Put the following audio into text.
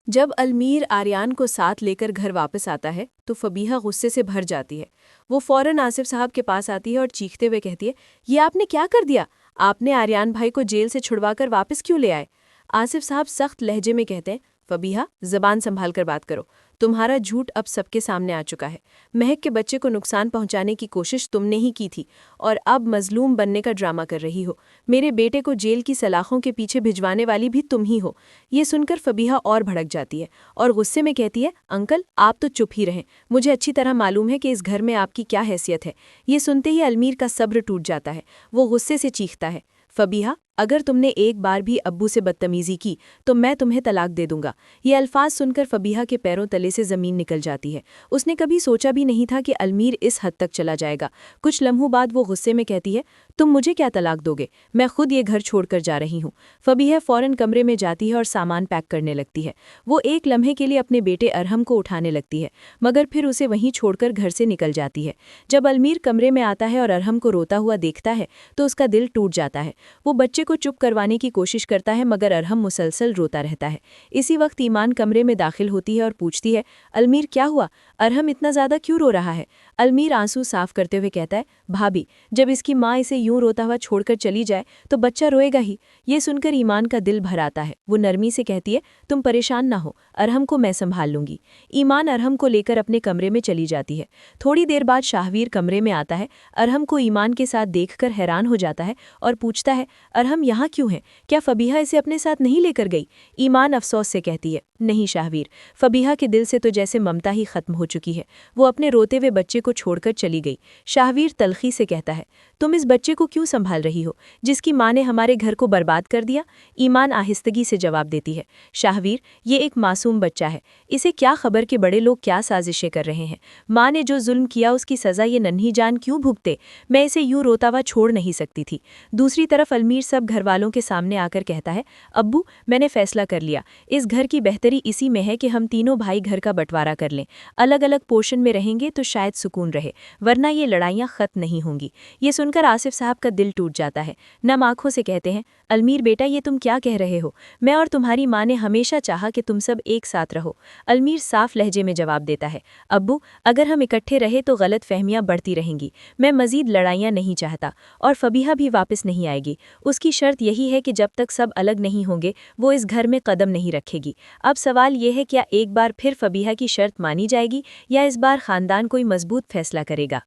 जब अलमीर आर्यान को साथ लेकर घर वापस आता है तो फबीहा गुस्से से भर जाती है। वो फौरन आसिफ साहब के पास आती है और चीखते हुए कहती है, ये आपने क्या कर दिया? आपने आर्यान भाई को जेल से छुड़वाकर वापस क्यों ले आए? आसिफ साहब सख्त लहजे में कहते हैं, फबीहा, जबान संभाल कर बात करो। तुम्हारा झूठ अब सबके सामने आ चुका है। महक के बच्चे को नुकसान पहुंचाने की कोशिश तुमने ही की थी और अब मजलूम बनने का ड्रामा कर रही हो। मेरे बेटे को जेल की सलाखों के पीछे भिजवाने वाली भी तुम ही हो। ये सुनकर फबीहा और भड़क जाती है और गुस्से में कहती है, अंकल आप तो चुप ही रहें। मुझे अच्छी तरह मालूम है कि इस घर में आपकी क्या हैसियत है। ये सुनते ही अलमीर का सब्र टूट जाता है। वो गुस्से से चीखता है, फबीहा, अगर तुमने एक बार भी अब्बू से बदतमीजी की तो मैं तुम्हें तलाक दे दूंगा। ये अल्फाज सुनकर फबीहा के पैरों तले से ज़मीन निकल जाती है। उसने कभी सोचा भी नहीं था कि अलमीर इस हद तक चला जाएगा। कुछ लम्हों बाद वो गुस्से में कहती है, तुम मुझे क्या तलाक दोगे? मैं खुद ये घर छोड़कर जा रही हूँ। फबीहा फ़ौरन कमरे में जाती है और सामान पैक करने लगती है। वो एक लम्हे के लिए अपने बेटे अरहम को उठाने लगती है, मगर फिर उसे वहीं छोड़कर घर से निकल जाती है। जब अलमीर कमरे में आता है और अरहम को रोता हुआ देखता है तो उसका दिल टूट जाता है। वो बच्चे को चुप करवाने की कोशिश करता है, मगर अरहम मुसलसल रोता रहता है। इसी वक्त ईमान कमरे में दाखिल होती है और पूछती है, अलमीर क्या हुआ? अरहम इतना ज़्यादा क्यों रो रहा है? अलमीर आंसू साफ करते हुए कहता है, भाभी, जब इसकी माँ इसे यूं रोता हुआ छोड़कर चली जाए तो बच्चा रोएगा ही। ये सुनकर ईमान का दिल भर आता है। वो नरमी से कहती है, तुम परेशान ना हो, अरहम को मैं संभाल लूंगी। ईमान अरहम को लेकर अपने कमरे में चली जाती है। थोड़ी देर बाद शाहवीर कमरे में आता है। अरहम को ईमान के साथ देखकर हैरान हो जाता है और पूछता है, अरहम यहाँ क्यों है? क्या फबीहा इसे अपने साथ नहीं लेकर गई? ईमान अफसोस से कहती है, नहीं शाहवीर, फबीहा के दिल से तो जैसे ममता ही खत्म हो चुकी है। वो अपने रोते हुए बच्चे को छोड़कर चली गई। शाहवीर तलखी से कहता है, तुम इस बच्चे को क्यों संभाल रही हो जिसकी माँ ने हमारे घर को बर्बाद कर दिया? ईमान आहिस्तगी से जवाब देती है, शाहवीर, ये एक मासूम बच्चा है। इसे क्या खबर कि बड़े लोग क्या साजिशें कर रहे हैं। माँ ने जो जुल्म किया उसकी सज़ा ये नन्ही जान क्यों भुगते? मैं इसे यूं रोता हुआ छोड़ नहीं सकती थी। दूसरी तरफ अलमीर सब घरवालों के सामने आकर कहता है, अब्बू, मैंने फैसला कर लिया। इस घर की बेहतरी इसी में है कि हम तीनों भाई घर का बंटवारा कर लें। अलग अलग पोर्शन में रहेंगे तो शायद सुकून रहे, वरना ये लड़ाइयाँ खत्म नहीं होंगी। ये सुनकर आसिफ साहब का दिल टूट जाता है। नम आंखों से कहते हैं, अलमीर बेटा, ये तुम क्या कह रहे हो? मैं और तुम्हारी माँ ने हमेशा चाहा कि तुम सब एक साथ रहो। अलमीर साफ लहजे में जवाब देता है, अब्बू, अगर हम इकट्ठे रहे तो गलत फहमियाँ बढ़ती रहेंगी। मैं मजीद लड़ाइयाँ नहीं चाहता और फबीहा भी वापस नहीं आएगी। उसकी शर्त यही है कि जब तक सब अलग नहीं होंगे वो इस घर में कदम नहीं रखेगी। अब सवाल ये है, क्या एक बार फिर फबीहा की शर्त मानी जाएगी या इस बार खानदान कोई मजबूत फैसला करेगा?